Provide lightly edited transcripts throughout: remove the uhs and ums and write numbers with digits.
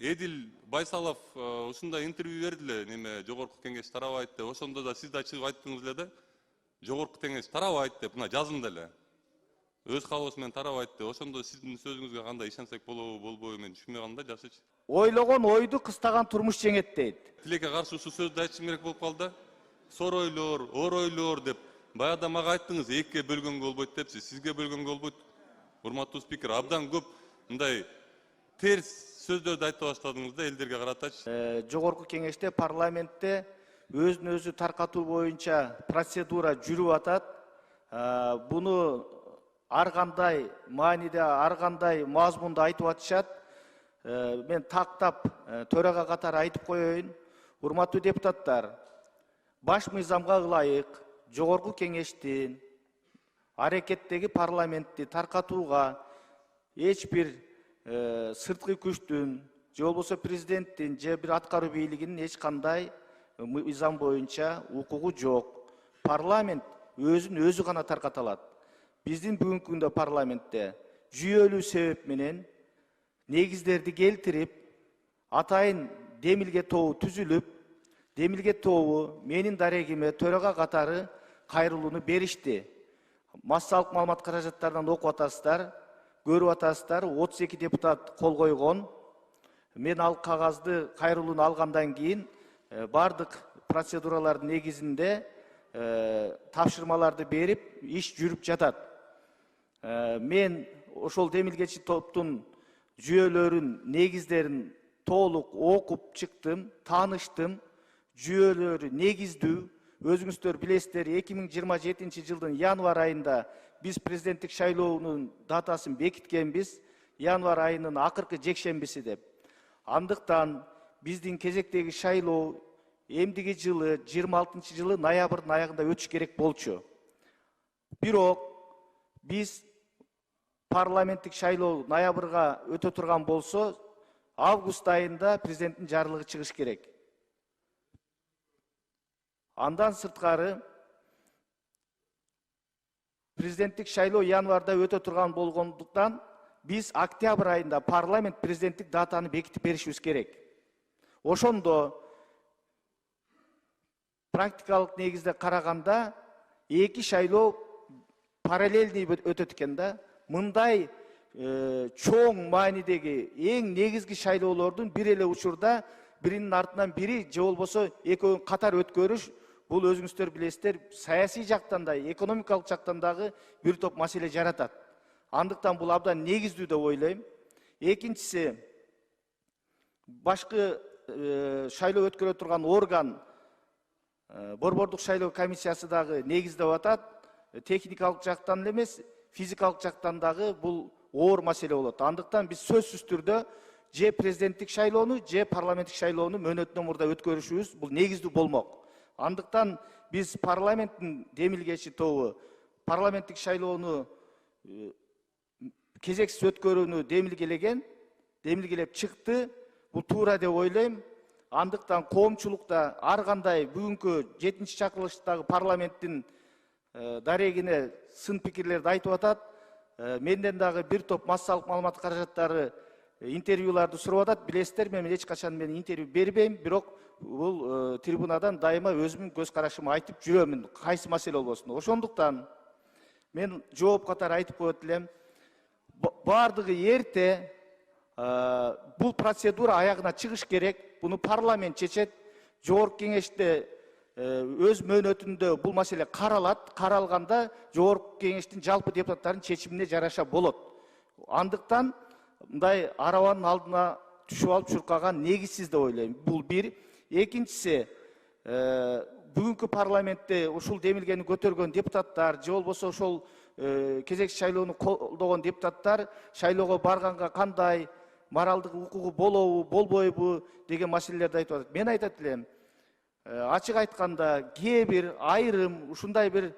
Эдил Байсалов ушундай интервью берди эле, неме жогорку кеңеш тарабайт деп. Ошондо да сиз да чыгып айттыңыз эле да. Жогорку кеңеш тарабайт деп, мына жазымда эле. Өз каалоосу менен тарабайт деп. Ошондо сиздин сөзүңүзгө кандай ишенсек болобу, болбойбу мен түшүнбөй калдым да, жакшычы. Ойлогон ойду кыстаган турмуш жеңет дейт. Тилекке каршы ушул сөздү айтышым керек болуп калды. Соройлор, оройлор деп. Баягы мага айттыңыз, экиге бөлгөнгө болбойт депсиз. Сизге бөлгөнгө болбойт. Урматтуу спикер, абдан көп мындай терс сөздөрдү айта баштадыңыз да элдерге каратачы. Жогорку кеңеште, парламентте өзүн өзү таркатуу боюнча процедура жүрүп атат. Буну ар кандай мааниде, ар кандай мазмунда айтып атышат. Мен тактап төрага катары айтып коеюн. Урматтуу депутаттар, баш мыйзамга ылайык жогорку кеңештин аракеттеги парламентти таркатууга эч бир сырткы күчтүн же болбосо президенттин же бир аткаруу бийлигинин эч кандай мыйзам боюнча укугу жок. Парламент өзүн өзү гана тарката алат. Биздин бүгүнкү күндө парламентте жүйөлүү себеп менен негиздерди келтирип, атайын демилге тобу түзүлүп, демилге тобу менин дарегиме төрага катары кайрылууну беришти. Массалык маалымат каражаттарынан окуп атасыздар, көрүп атасыздар, 32 депутат кол койгон. Мен ал кагазды кайрылууну алгандан кийин бардык процедуралардын негизинде тапшырмаларды берип, иш жүрүп жатат. Мен ошол демилгечи топтун жүйөлөрүн, негиздерин толук окуп чыктым, тааныштым. Жүйөлөрү негиздүү. Өзүңүздөр билесиздер, 2027 жылдын январь айында биз президенттик шайлоонун датасын бекиткенбиз, январь айынын акыркы жекшембиси деп. Андыктан биздин кезектеги шайлоо эмдиги жылы 26 жылы ноябрдын аягында өтүш керек болчу. Бирок биз парламенттик шайлоо ноябрга өтө турган болсо, август айында президенттин жарлыгы чыгыш керек. Андан сырткары президенттик шайлоо январда өтө турган болгондуктан биз октябрь айында парламент президенттик датаны бекитип беришибиз керек. Ошондо практикалык негизде караганда эки шайлоо параллельный өтөт экен да. Мындай чоң маанидеги эң негизги шайлоолордун бир эле учурда биринин артынан бири же болбосо экөөнүн катар өткөрүш, бул өзүңүздөр билесиздер, саясий жактан да, экономикалык жактан дагы бир топ маселе жаратат. Андыктан бул абдан негиздүү деп ойлойм. Экинчиси, башкы шайлоо өткөрө турган орган, борбордук шайлоо комиссиясы дагы негиздеп атат. Техникалык жактан эле эмес, физикалык жактан дагы бул оор маселе болот. Андыктан биз сөзсүз түрдө же президенттик шайлоону, же парламенттик шайлоону мөөнөтүнөн мурда өткөрүшүбүз бул негиздүү болмок. Андыктан биз парламенттин демилгечи тобу парламенттик шайлоону кезексиз өткөрүүнү демилгелеп чыкты. Бул туура деп ойлойм. Андыктан коомчулукта ар кандай бүгүнкү 7-чи чакырылыштагы парламенттин дарегине сын пикирлерди айтып атат. Менден дагы бир топ массалык маалымат каражаттары интервьюларды сурап атат. Билесиздер, мен эч качан интервью бербейм, бирок бул трибунадан дайыма өзүмдүн көз карашымды айтып жүрөмүн, кайсы маселе болбосун. Ошондуктан мен жооп катары айтып коет элем. Бардыгы эрте бул процедура аягына чыгыш керек. Буну парламент чечет. Жогорку кеңеште өз мөөнөтүндө бул маселе каралат. Каралганда жогорку кеңештин жалпы депутаттардын чечимине жараша болот. Андыктан мындай арабанын алдына түшүп алып чуркаган негизсиз деп ойлойм. Бул бир. Экинчиси, бүгүнкү парламентте ушул демилгени көтөргөн депутаттар, же болбосо ошол кезекчи шайлоону колдогон депутаттар шайлоого барганга кандай моралдык укугу болобу, болбойбу деген маселелерди айтып атат. Мен айтат элем, ачык айтканда кээ бир айрым ушундай бир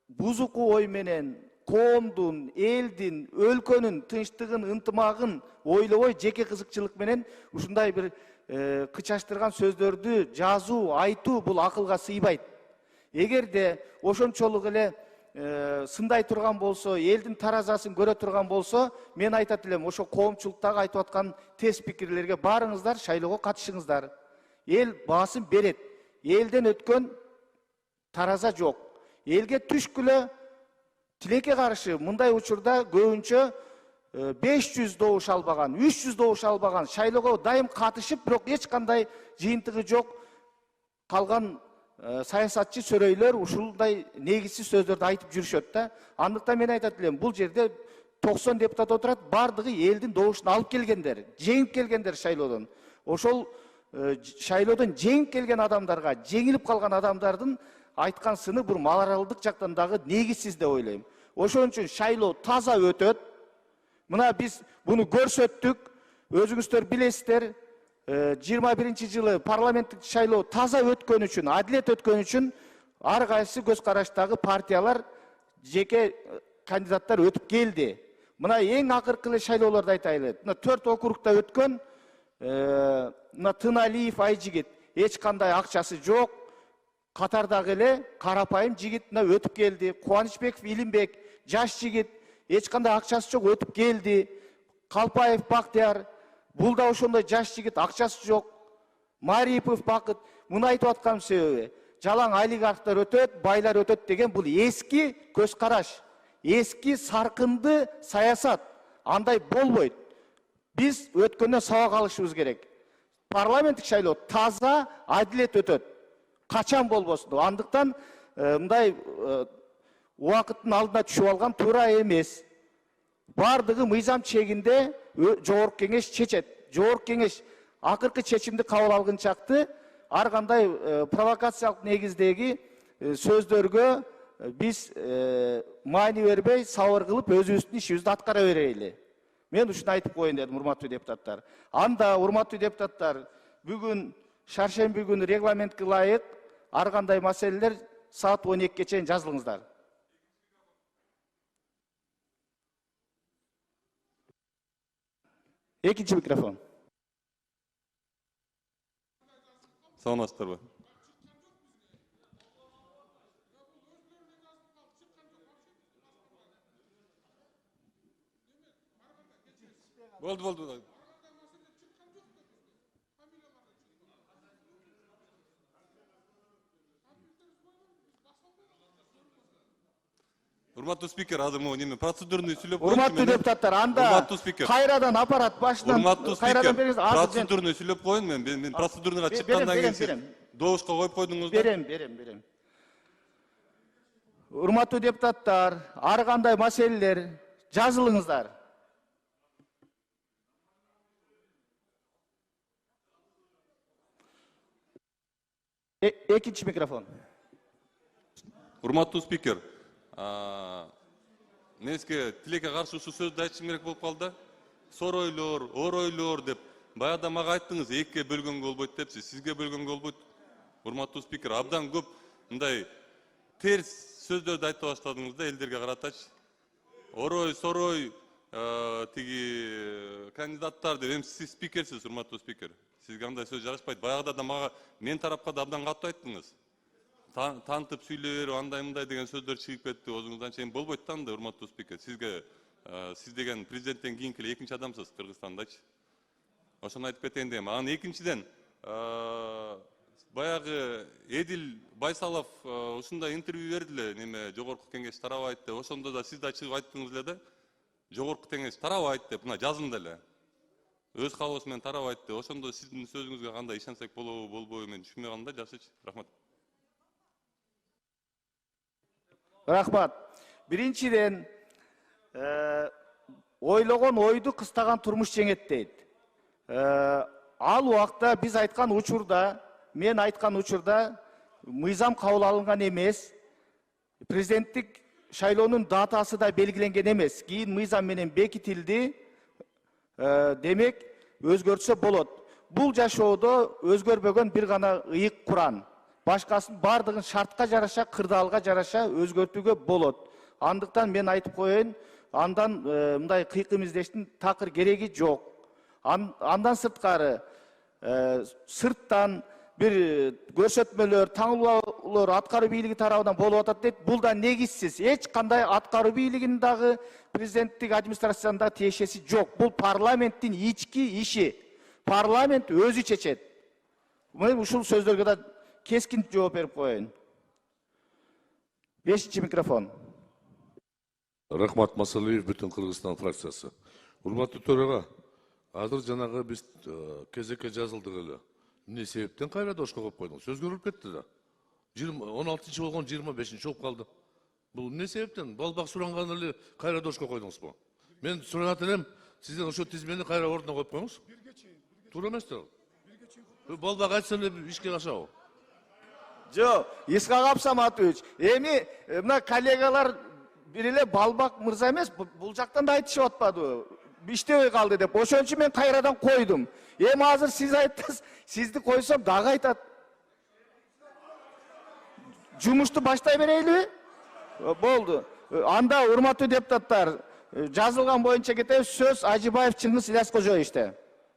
бузуку ой менен коомдун, элдин, өлкөнүн тынчтыгын, ынтымагын ойлобой, жеке кызыкчылык менен ушундай бир кычаштырган сөздөрдү жазуу, айтуу бул акылга сыйбайт. Эгерде ошончолук эле сындай турган болсо, элдин таразасын көрө турган болсо, мен айтат элем, ошо коомчулуктагы айтып аткан тез пикирлерге барыңыздар, шайлоого катышыңыздар. Эл баасын берет. Элден өткөн тараза жок. Элге түшкүлө тилекке каршы мындай учурда көбүнчө 500 добуш албаган, 300 добуш албаган, шайлоого дайым катышып, бирок эч кандай жыйынтыгы жок калган саясатчы сөрөйлөр ушундай негизсиз сөздөрдү айтып жүрүшөт да. Андыктан мен айтат элем, бул жерде 90 депутат отурат, бардыгы элдин добушун алып келгендер, жеңип келгендер шайлоодон. Ошол шайлоодон жеңип келген адамдарга, жеңилип калган адамдардын айткан сыны бул моралдык жактан дагы негизсиз деп ойлойм. Ошон үчүн шайлоо таза өтөт. Мына биз буну көрсөттүк, өзүңүздөр билесиздер. 21 жылы парламенттик шайлоо таза өткөн үчүн, адилет өткөн үчүн ар кайсы көз караштагы партиялар, жеке кандидаттар өтүп келди. Мына эң акыркы эле шайлоолорду айтайлы. Мына 4 округда өткөн, мына Тыналиев Айжигит эч кандай акчасы жок, катардагы эле карапайым жигит мына өтүп келди. Кубанычбеков Илимбек жаш жигит, эч кандай акчасы жок, өтүп келди. Калпаев Бактияр, бул да ошондой жаш жигит, акчасы жок. Марипов Бакыт, муну айтып аткан себеби, жалаң олигархтар өтөт, байлар өтөт деген бул эски көз караш, эски саркынды саясат. Андай болбойт. Биз өткөндөн сабак алышыбыз керек. Парламенттик шайлоо таза, адилет өтөт. Качан болбосун. Андыктан мындай убакыттын алдына түшүп алган туура эмес. Бардыгы мыйзам чегинде жогорку кеңеш чечет. Жогорку кеңеш акыркы чечимди кабыл алгынчакты ар кандай провокациялык негиздеги сөздөргө биз маани бербей, сабыр кылып өзүбүздүн ишибизди аткара берели. Мен ушуну айтып коеюн дедим, урматтуу депутаттар. Анда, урматтуу депутаттар, бүгүн шаршемби күнү регламентке ылайык ар кандай маселелер саат 12-ге чейин жазылыңыздар. Экинчи микрофон. Саламатсыздарбы? Болду. Урматтуу спикер, азыр могу неме процедурный сүйлөп коюңчу. Урматтуу депутаттар, анда кайрадан аппарат башынан кайрадан бериңиз. Процедурный сүйлөп коюн, мен процедурныйга чыккандан кийин добушка коюп койдуңуздар. Берем. Урматтуу депутаттар, ар кандай маселелер жазылыңыздар. Экинчи микрофон. Урматтуу спикер, менске тилекке каршы ушул сөздү айтышым керек болуп калды. Соройлор, оройлор деп баягыда мага айттыңыз, экиге бөлгөнгө болбойт депсиз, сизге бөлгөнгө болбойт. Урматтуу спикер, абдан көп мындай терс сөздөрдү айта баштадыңыз да элдерге каратачы. Орой, сорой, тиги кандидаттар деп, эми сиз спикерсиз, урматтуу спикер. Сизге андай сөз жарашпайт. Баягыда да мага мен тарапка да абдан катуу айттыңыз. Тантып сүйлөп берип, андай мындай деген сөздөр чыгып кетти. Өзүңүз анча болбойт да анда, урматтуу спикер. Сизге сиз деген президенттен кийинки эле экинчи адамсыз Кыргызстандачы. Ошону айтып кетейин дейм. Анан экинчиден баягы Эдил Байсалов ушундай интервью берди эле, неме жогорку кеңеш тарабайт деп. Ошондо да сиз да чыгып айттыңыз эле да. Жогорку кеңеш тарабайт деп, мына жазында эле. Өз каалоосу менен тарабайт деп. Ошондо сиздин сөзүңүзгө кандай ишенсек болобу, болбойбу мен түшүнбөй калдым да, жакшычы. Рахмат. Рахмат. Биринчиден, ойлогон ойду кыстаган турмуш жеңет дейт. Ал убакта биз айткан учурда, мен айткан учурда мыйзам кабыл алынган эмес, президенттик шайлоонун датасы да белгиленген эмес. Кийин мыйзам менен бекитилди, демек өзгөртсө болот. Бул жашоодо өзгөрбөгөн бир гана ыйык Куран. Башкасын бардыгын шартка жараша, кырдаалга жараша өзгөртүүгө болот. Андыктан мен айтып коеюн, андан мындай кыйкым издештин такыр кереги жок. Андан сырткары, сырттан бир көрсөтмөлөр, талкуулор аткаруу бийлиги тарабынан болуп атат дейт. Бул да негизсиз. Эч кандай аткаруу бийлигинин дагы президенттик администрациянын да тиешеси жок. Бул парламенттин ички иши. Парламент өзү чечет. Мен ушул сөздөргө да кескин жооп берип коеюн. 5-чи микрофон. Рахмат Масалиев, бүтүн Кыргызстан фракциясы. Урматтуу төрага, азыр жанагы биз кезекке жазылдык эле. Эмне себептен кайра дошко коюп койдуңуз? Өзгөрүлүп кетти да. 16-чы болгон 25-чи болуп калды. Бул эмне себептен? Балбак суранган эле кайра дошко койдуңузбу? Мен сурат элем, сизден ошо тизмени кайра ордуна коюп коюңуз. Туура эмес да. Балбак айтса эле ишке ашабы? Жок, Исхак Абсаматович, эми мына коллегалар бир эле Балбак мырза эмес, бул жактан да айтышып атпадыбы? Иштебей калды деп. Ошон үчүн мен кайрадан койдум. Эми азыр сиз айттыңыз, сизди койсом дагы айтат. Жумушту баштай берейлиби? Болду. Анда урматтуу депутаттар, жазылган боюнча кетебиз. Сөз Ажыбаев Чыңгыз Ильяскожоевичте.